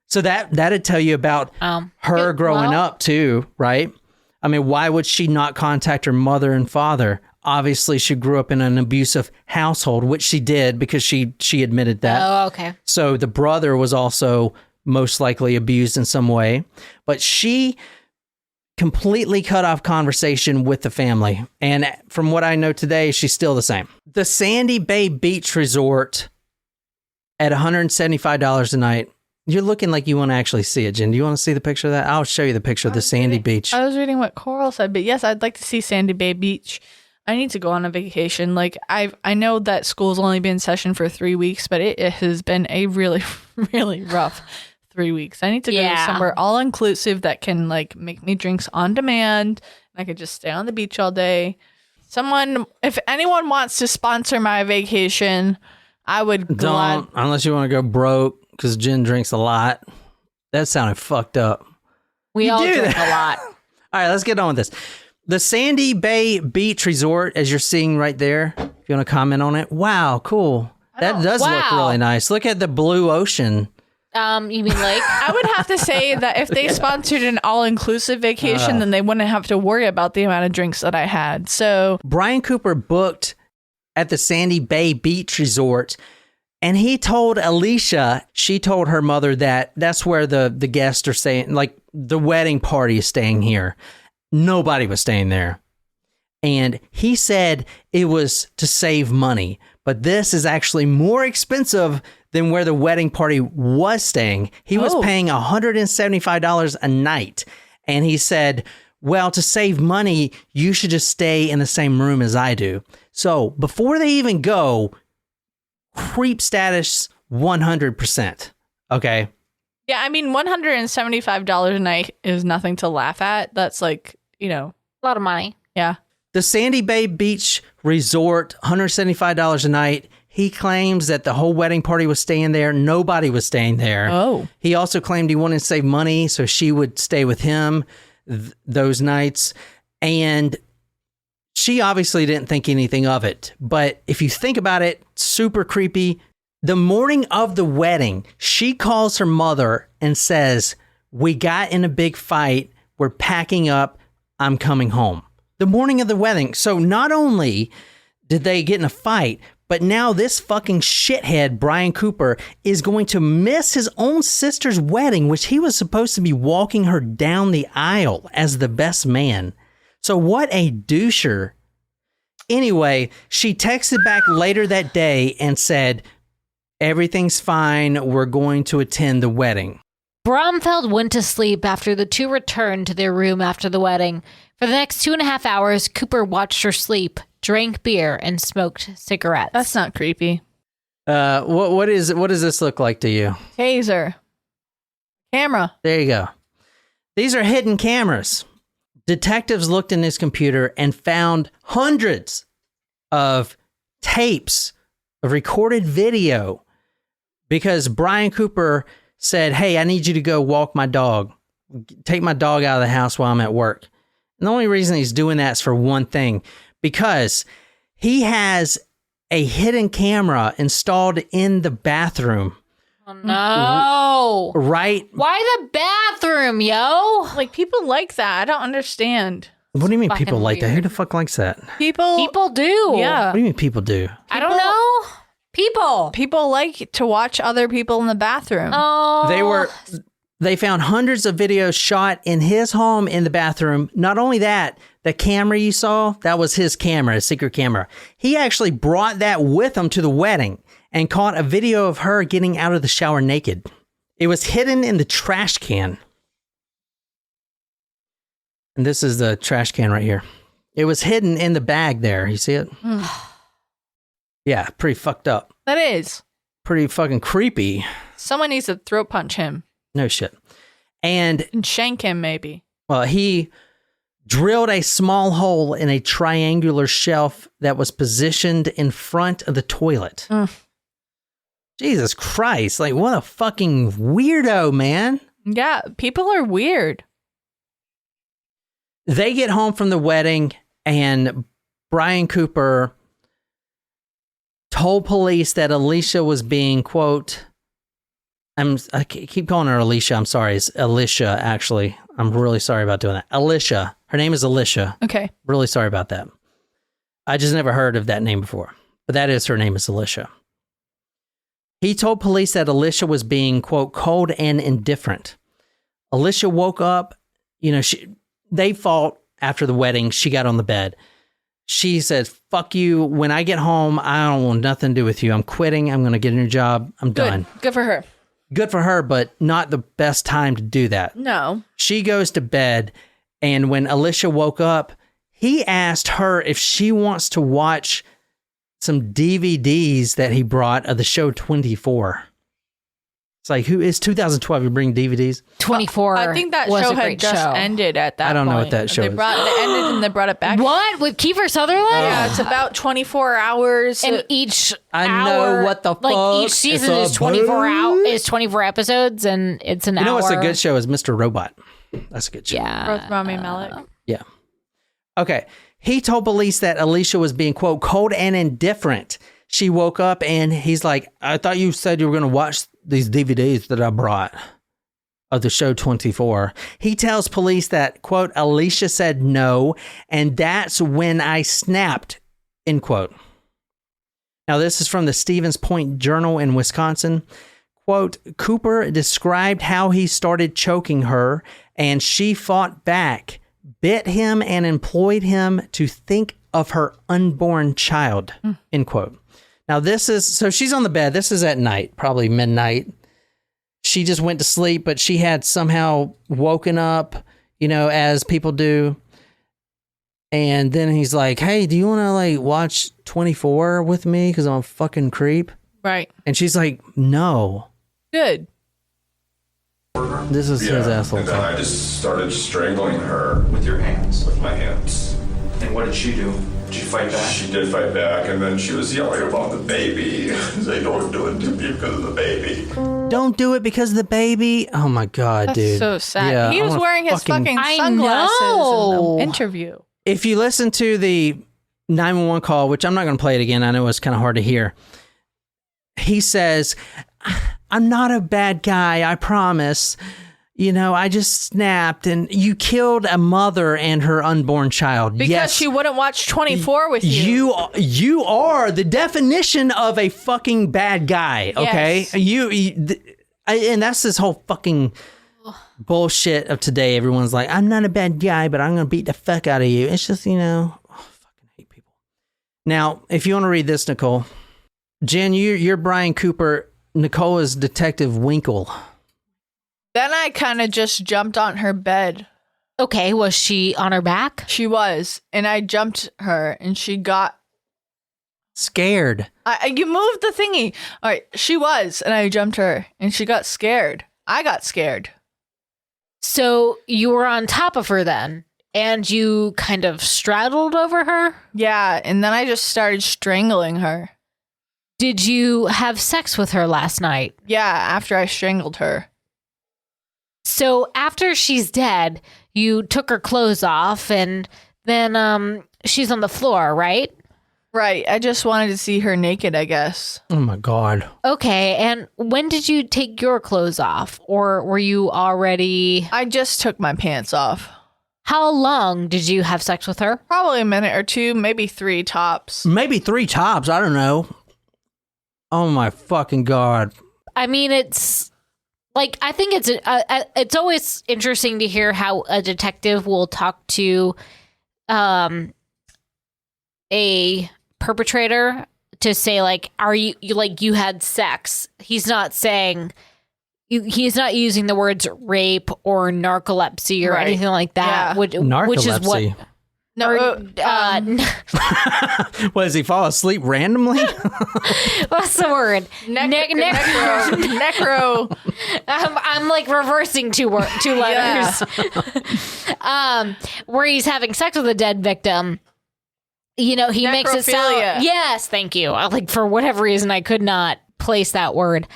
So that'd tell you about her growing up too, right? I mean, why would she not contact her mother and father? Obviously, she grew up in an abusive household, which she did because she admitted that. Oh, okay. So the brother was also most likely abused in some way. But she completely cut off conversation with the family. And from what I know today, she's still the same. The Sandy Bay Beach Resort at $175 a night. You're looking like you want to actually see it, Jen. Do you want to see the picture of that? I'll show you the picture of the Sandy Beach. I was reading what Coral said, but yes, I'd like to see Sandy Bay Beach. I need to go on a vacation. Like I know that school's only been in session for 3 weeks, but it has been a really, really rough 3 weeks. I need to go somewhere all inclusive that can like make me drinks on demand. And I could just stay on the beach all day. If anyone wants to sponsor my vacation, I would Don't, unless you want to go broke, because Jen drinks a lot. That sounded fucked up. We all drink a lot. All right, let's get on with this. The Sandy Bay Beach Resort, as you're seeing right there, if you want to comment on it. Wow, cool. That does look really nice. Look at the blue ocean. You mean like? I would have to say that if they sponsored an all-inclusive vacation, then they wouldn't have to worry about the amount of drinks that I had. So Brian Cooper booked at the Sandy Bay Beach Resort, and he told Alisha, she told her mother that that's where the guests are staying, like the wedding party is staying here. Nobody was staying there. And he said it was to save money, but this is actually more expensive than where the wedding party was staying. He was paying $175 a night. And he said, well, to save money, you should just stay in the same room as I do. So before they even go, creep status 100%. Okay. yeah, I mean, $175 a night is nothing to laugh at. That's like, you know, A lot of money. yeah. The Sandy Bay Beach Resort, $175 a night. He claims that the whole wedding party was staying there. Nobody was staying there. Oh. He also claimed he wanted to save money, so she would stay with him those nights. And she obviously didn't think anything of it. But if you think about it, super creepy. The morning of the wedding, she calls her mother and says, "We got in a big fight. We're packing up. I'm coming home." The morning of the wedding. So not only did they get in a fight, but now this fucking shithead, Brian Cooper, is going to miss his own sister's wedding, which he was supposed to be walking her down the aisle as the best man. So what a doucher. Anyway, she texted back later that day and said, "Everything's fine. We're going to attend the wedding." Bromfield went to sleep after the two returned to their room after the wedding. For the next 2.5 hours, Cooper watched her sleep, drank beer, and smoked cigarettes. That's not creepy. What does this look like to you? Taser. Camera. There you go. These are hidden cameras. Detectives looked in his computer and found hundreds of tapes of recorded video because Brian Cooper said, "Hey, I need you to go walk my dog. Take my dog out of the house while I'm at work." And the only reason he's doing that is for one thing, because he has a hidden camera installed in the bathroom. Oh, no. Right? Why the bathroom, yo? Like, people like that. I don't understand. What do you mean Fucking people like that? Who weird. the fuck likes that? People do. Yeah. What do you mean people do? I don't know. People like to watch other people in the bathroom. Oh. They found hundreds of videos shot in his home in the bathroom. Not only that, the camera you saw, that was his camera, his secret camera. He actually brought that with him to the wedding and caught a video of her getting out of the shower naked. It was hidden in the trash can. And this is the trash can right here. It was hidden in the bag there. You see it? Yeah, pretty fucked up. That is. Pretty fucking creepy. Someone needs to throat punch him. No shit. And shank him, maybe. well, he drilled a small hole in a triangular shelf that was positioned in front of the toilet. Jesus Christ. Like, what a fucking weirdo, man. Yeah, people are weird. They get home from the wedding, and Brian Cooper told police that Alisha was being, quote, I keep calling her Alisha. I'm sorry. It's Alisha, actually. I'm really sorry about doing that. Alisha. Her name is Alisha. Okay. Really sorry about that. I just never heard of that name before. But that is her name is Alisha. He told police that Alisha was being, quote, cold and indifferent. Alisha woke up. You know, they fought after the wedding. She got on the bed. She said, "Fuck you. When I get home, I don't want nothing to do with you. I'm quitting. I'm going to get a new job. I'm done." Good for her. Good for her, but not the best time to do that. No. She goes to bed, and when Alisha woke up, he asked her if she wants to watch some DVDs that he brought of the show 24. It's like, who is 2012? You bring DVDs? 24. I think that was show a great had just show. ended at that point. I don't know what that show They is. It ended and they brought it back. What? With Kiefer Sutherland? Yeah, it's about 24 hours. And each I hour, know what the like fuck each season is is 24 about. is 24 episodes, and it's an hour. You know what's a good show is Mr. Robot. That's a good show. Yeah. Both Rami Malek. Yeah. Okay. He told police that Alisha was being, quote, cold and indifferent. She woke up and he's like, "I thought you said you were going to watch these DVDs that I brought of the show 24. He tells police that, quote, Alisha said no, and that's when I snapped, end quote. Now, this is from the Stevens Point Journal in Wisconsin. Quote, Cooper described how he started choking her, and she fought back, bit him, and employed him to think of her unborn child, end quote. Now, this is, so she's on the bed. This is at night, probably midnight. She just went to sleep, but she had somehow woken up, you know, as people do. And then he's like, "Hey, do you want to like watch 24 with me? Because I'm a fucking creep." Right. And she's like, "No." Good. This is his asshole. And then I just started strangling her With your hands. with my hands. And what did she do? Did you fight back? She did fight back, and then she was yelling about the baby. They don't do it to me because of the baby. Don't do it because of the baby. Oh my God, That's dude. so sad. Yeah, He I was wanna wearing his fucking I sunglasses know. in the interview. If you listen to the 911 call, which I'm not going to play it again, I know it's kind of hard to hear. He says, I'm not a bad guy, I promise. You know, I just snapped, and you killed a mother and her unborn child. Because yes, she wouldn't watch 24 with you. You are the definition of a fucking bad guy. Okay, Yes. and that's this whole fucking bullshit of today. Everyone's like, I'm not a bad guy, but I'm gonna beat the fuck out of you. It's just, you know, I fucking hate people. Now, if you want to read this, Nicole, Jen, you're Brian Cooper. Nicole is Detective Winkle. Then I kind of just jumped on her bed. Okay, was she on her back? She was. And I jumped her and she got... Scared. You moved the thingy. All right, she was. And I jumped her and she got scared. I got scared. So you were on top of her then, and you kind of straddled over her? Yeah, and then I just started strangling her. Did you have sex with her last night? Yeah, after I strangled her. So after she's dead, you took her clothes off, and then she's on the floor, right? Right, I just wanted to see her naked, I guess. Oh my God. Okay, and when did you take your clothes off? Or were you already... I just took my pants off. How long did you have sex with her? Probably a minute or two, maybe 3 tops. Maybe 3 tops. I don't know. Oh my fucking God. I mean, it's... Like, I think it's always interesting to hear how a detective will talk to a perpetrator to say, like, are you like, you had sex. He's not saying, he's not using the words rape or narcolepsy or Right. anything like that. Yeah. Which is what... Narcolepsy. No, What, does he fall asleep randomly? what's the word? necro. I'm like reversing two letters. Where he's having sex with a dead victim. You know, he makes it sound... Necrophilia. Yes, thank you. Like, for whatever reason, I could not place that word.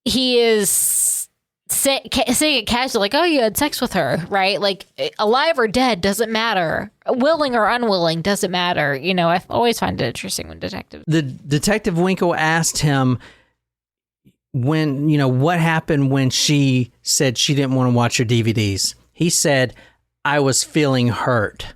He is saying it casually, like, oh, you had sex with her, right? Like, alive or dead doesn't matter. Willing or unwilling doesn't matter. You know, I always find it interesting when detectives... The Detective Winkle asked him when, you know, what happened when she said she didn't want to watch her DVDs. He said, I was feeling hurt.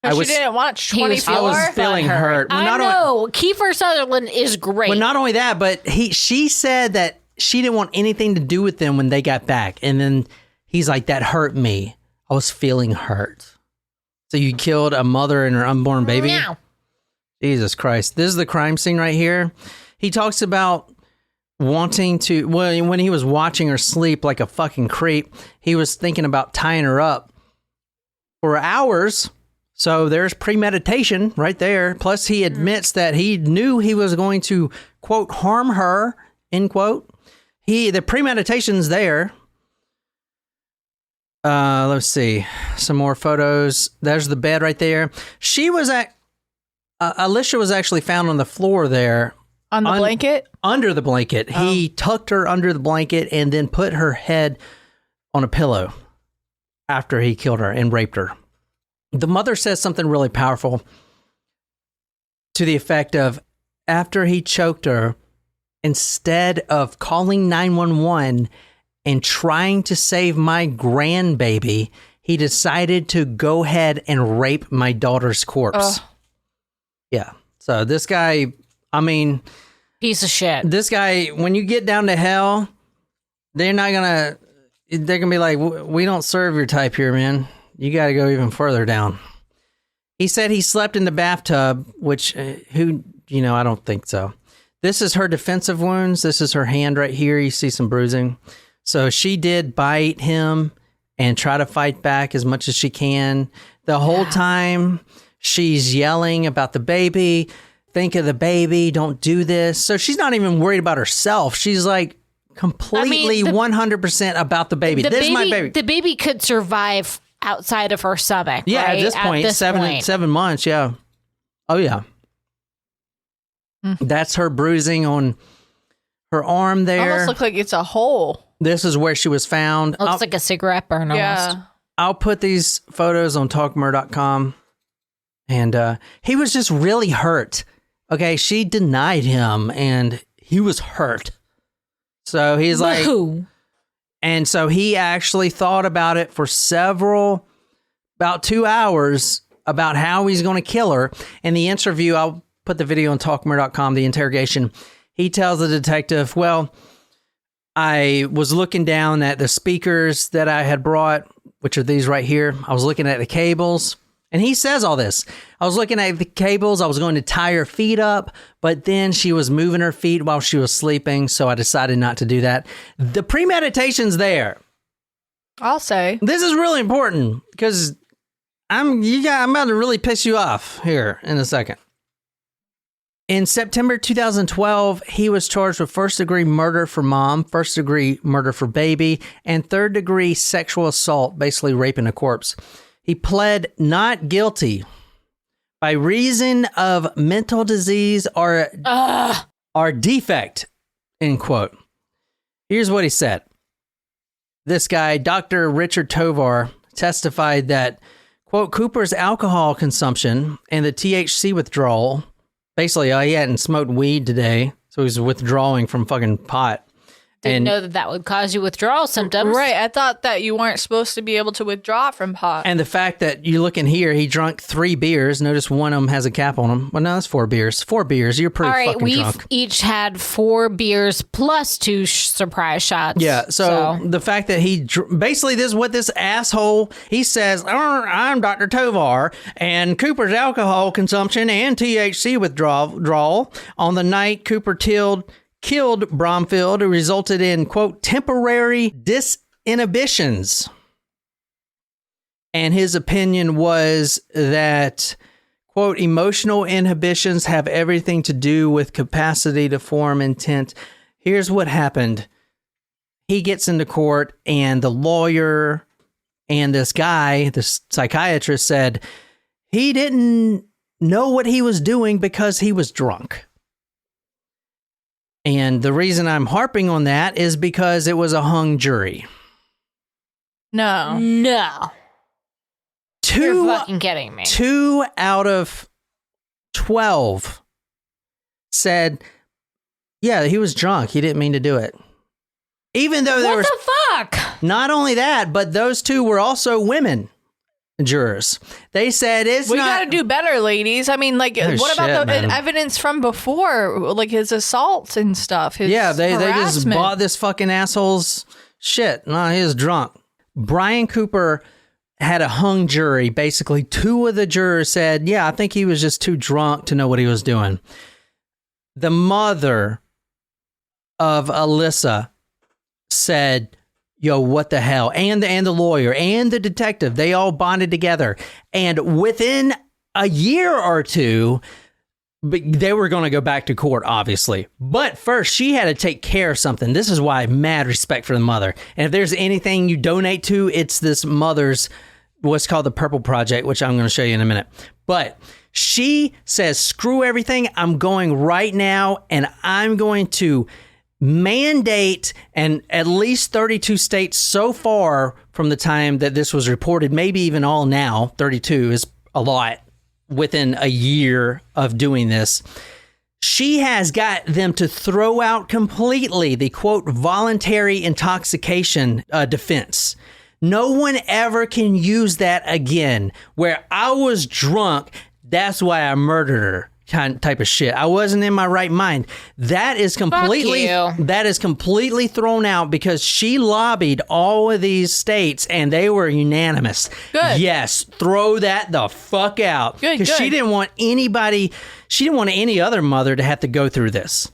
She didn't watch He was 24. I was feeling hurt. Well, I know. Kiefer Sutherland is great. Well, not only that, but she said that she didn't want anything to do with them when they got back. And then he's like, that hurt me. I was feeling hurt. So you killed a mother and her unborn baby? Meow. Jesus Christ. This is the crime scene right here. He talks about wanting to, well, when he was watching her sleep like a fucking creep, he was thinking about tying her up for hours. So there's premeditation right there. Plus he admits that he knew he was going to, quote, harm her, end quote. The premeditation's there. Let's see. Some more photos. There's the bed right there. She was Alisha was actually found on the floor there. On the blanket? Under the blanket. Oh. He tucked her under the blanket and then put her head on a pillow after he killed her and raped her. The mother says something really powerful to the effect of, after he choked her, instead of calling 911 and trying to save my grandbaby, he decided to go ahead and rape my daughter's corpse. Yeah. So this guy, I mean... Piece of shit. This guy, when you get down to hell, they're going to be like, we don't serve your type here, man. You got to go even further down. He said he slept in the bathtub, which, I don't think so. This is her defensive wounds. This is her hand right here. You see some bruising. So she did bite him and try to fight back as much as she can. The whole time she's yelling about the baby. Think of the baby. Don't do this. So she's not even worried about herself. She's like completely 100% about the baby. This is my baby. The baby could survive outside of her stomach. Yeah, right? at this point, 7 months. Yeah. Oh, yeah. That's her bruising on her arm there. Almost look like it's a hole. This is where she was found. Looks like a cigarette burn almost. Yeah. I'll put these photos on talkmurder.com. And he was just really hurt. Okay, she denied him and he was hurt. So he's like... Boo. And so he actually thought about it for about 2 hours about how he's going to kill her. In the interview, I'll put the video on talkmurder.com, the interrogation. He tells the detective, well, I was looking down at the speakers that I had brought, which are these right here. I was looking at the cables. And he says all this. I was looking at the cables. I was going to tie her feet up, but then she was moving her feet while she was sleeping, so I decided not to do that. The premeditation's there. I'll say. This is really important because I'm about to really piss you off here in a second. In September 2012, he was charged with first-degree murder for mom, first-degree murder for baby, and third-degree sexual assault, basically raping a corpse. He pled not guilty by reason of mental disease or defect, end quote. Here's what he said. This guy, Dr. Richard Tovar, testified that, quote, Cooper's alcohol consumption and the THC withdrawal, basically, he hadn't smoked weed today, so he's withdrawing from fucking pot. Didn't know that would cause you withdrawal symptoms. Right. I thought that you weren't supposed to be able to withdraw from pot. And the fact that you look in here, he drunk 3 beers. Notice one of them has a cap on them. Well, no, that's 4 beers. 4 beers. You're pretty fucking drunk. We've each had 4 beers plus 2 surprise shots. Yeah. So the fact that he basically this is what this asshole he says. I'm Dr. Tovar, and Cooper's alcohol consumption and THC withdrawal on the night Cooper killed Bromfield, resulted in, quote, temporary disinhibitions. And his opinion was that, quote, emotional inhibitions have everything to do with capacity to form intent. Here's what happened. He gets into court and the lawyer and this guy, the psychiatrist, said he didn't know what he was doing because he was drunk. And the reason I'm harping on that is because it was a hung jury. No. You're fucking kidding me. 2 out of 12 said, yeah, he was drunk. He didn't mean to do it. Even though there was... What the fuck? Not only that, but those 2 were also women jurors. They said we gotta do better, ladies. I mean, like, what about the evidence from before, like his assaults and stuff? They just bought this fucking asshole's shit. No, he was drunk. Brian Cooper had a hung jury. Basically, 2 of the jurors said, yeah, I think he was just too drunk to know what he was doing. The mother of Alyssa said, yo, what the hell? And the lawyer and the detective, they all bonded together. And within a year or 2, they were going to go back to court, obviously. But first, she had to take care of something. This is why mad respect for the mother. And if there's anything you donate to, it's this mother's, what's called the Purple Project, which I'm going to show you in a minute. But she says, screw everything. I'm going right now, and I'm going to mandate, and at least 32 states so far from the time that this was reported, maybe even all now, 32 is a lot within a year of doing this. She has got them to throw out completely the, quote, voluntary intoxication defense. No one ever can use that again, where I was drunk, that's why I murdered her. Type of shit. I wasn't in my right mind. That is completely thrown out because she lobbied all of these states and they were unanimous. Good. Yes, throw that the fuck out. Good. Because she didn't want any other mother to have to go through this.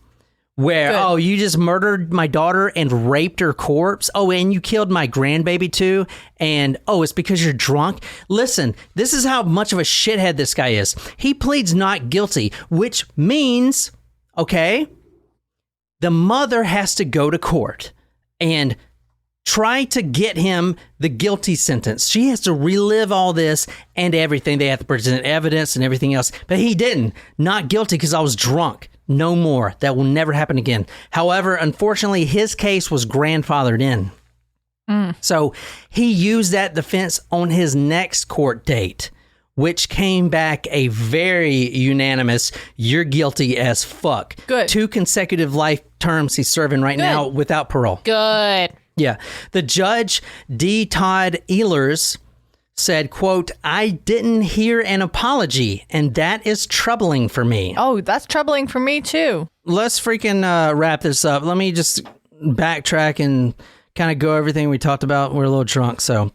Where, Good. You just murdered my daughter and raped her corpse. Oh, and you killed my grandbaby too. And, it's because you're drunk. Listen, this is how much of a shithead this guy is. He pleads not guilty, which means, the mother has to go to court. And try to get him the guilty sentence. She has to relive all this and everything. They have to present evidence and everything else. But he didn't. Not guilty because I was drunk. No more. That will never happen again. However, unfortunately, his case was grandfathered in. So he used that defense on his next court date, which came back a very unanimous, you're guilty as fuck. Good. 2 consecutive life terms he's serving right now without parole. Good. Yeah. The judge, D. Todd Ehlers, said, quote, I didn't hear an apology, and that is troubling for me. Oh, that's troubling for me too. Let's freaking wrap this up. Let me just backtrack and kind of go everything we talked about. We're a little drunk, so.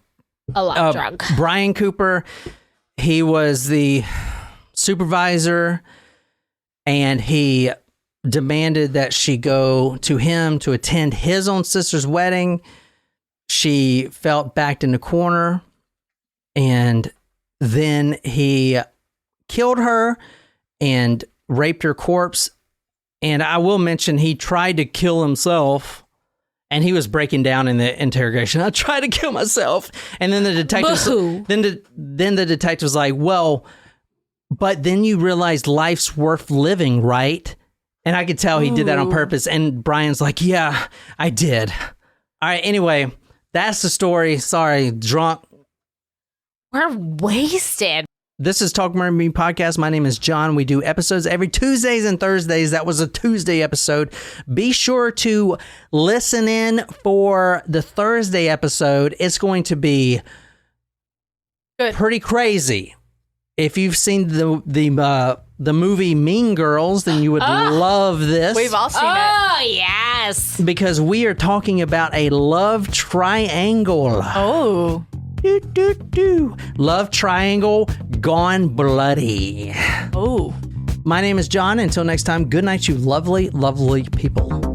A lot drunk. Brian Cooper, he was the supervisor, and he demanded that she go to him to attend his own sister's wedding. She felt backed in the corner, and then he killed her and raped her corpse. And I will mention he tried to kill himself, and he was breaking down in the interrogation. I tried to kill myself. And then the detective, then the detective was like, well, but then you realize life's worth living, right? And I could tell he did that on purpose. And Brian's like, yeah, I did. All right. Anyway, that's the story. Sorry, drunk. We're wasted. This is Talk Murder Me Podcast. My name is John. We do episodes every Tuesdays and Thursdays. That was a Tuesday episode. Be sure to listen in for the Thursday episode. It's going to be pretty crazy. If you've seen the movie Mean Girls, then you would love this. We've all seen it. Oh, yes. Because we are talking about a love triangle. Oh. Love triangle gone bloody. Oh. My name is John. Until next time, good night, you lovely, lovely people.